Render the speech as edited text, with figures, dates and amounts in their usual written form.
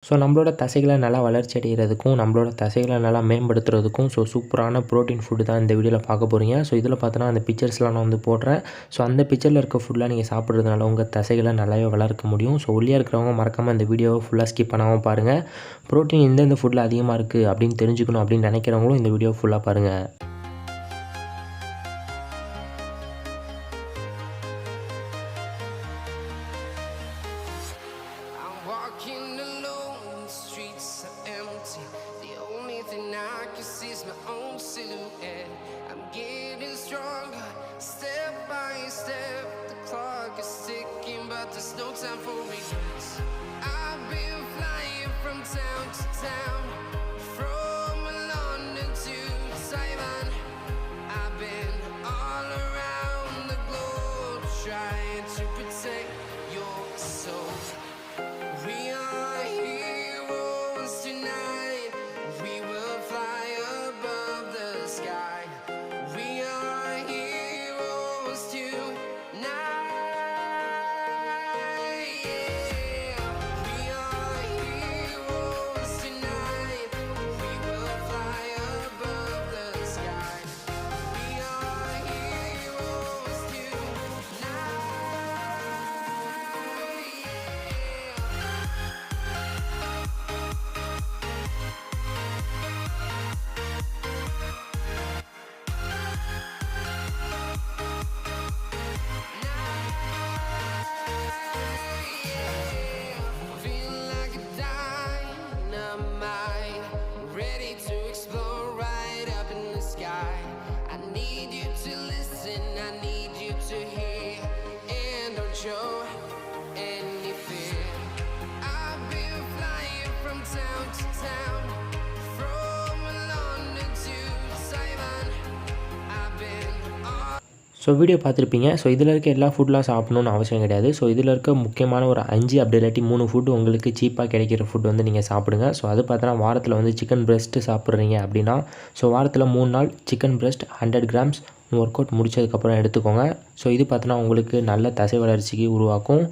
So நம்மளோட தசைகளை நல்லா வளர்ச்சி அடைகிறதுக்கும் நம்மளோட தசைகளை நல்லா மேம்படுத்துறதுக்கும் சூப்பரான ப்ரோட்டீன் ஃபுட்டு தான் இந்த வீடியோவில் பார்க்க போகிறீங்க. ஸோ இதில் பார்த்தோன்னா அந்த பிக்சர்ஸ்லாம் நான் வந்து போடுறேன். ஸோ அந்த பிக்சரில் இருக்க ஃபுட்லாம் நீங்கள் சாப்பிட்றதுனால உங்கள் தசைகளை நல்லாவே வளர்க்க முடியும். ஸோ ஒல்லியாக இருக்கிறவங்க மறக்காமல் இந்த வீடியோவை ஃபுல்லாக ஸ்கிப் பண்ணாமல் பாருங்கள். ப்ரோட்டீன் எந்தெந்த ஃபுட்டில் அதிகமாக இருக்குது அப்படின்னு தெரிஞ்சுக்கணும் அப்படின்னு நினைக்கிறவங்களும் இந்த வீடியோ ஃபுல்லாக பாருங்கள். There's no time for regrets. I've been flying from town to town, from London to Taiwan. I've been all around the globe trying to protect your soul. We are heroes tonight. We will fly above the sky. We are heroes tonight. Show any fear. I've been flying from town to town, from London to Taiwan. I've been so video பார்த்துருப்பீங்க. So இதில் இருக்க எல்லா ஃபுட்லாம் சாப்பிட்ணுன்னு அவசியம் கிடையாது. So இதில் இருக்க முக்கியமான ஒரு 5 அப்படி இல்லாட்டி 3 ஃபுட்டு உங்களுக்கு சீப்பாக கிடைக்கிற ஃபுட் வந்து நீங்கள் சாப்பிடுங்க. ஸோ அது பார்த்தோன்னா வாரத்தில் வந்து சிக்கன் பிரெஸ்ட்டு சாப்பிட்றீங்க அப்படின்னா ஸோ வாரத்தில் 3 நாள் chicken breast 100 grams work out முடிச்சதுக்கப்புறம் எடுத்துக்கோங்க. ஸோ இது பார்த்தோன்னா உங்களுக்கு நல்ல தசை வளர்ச்சிக்கு உருவாக்கும்.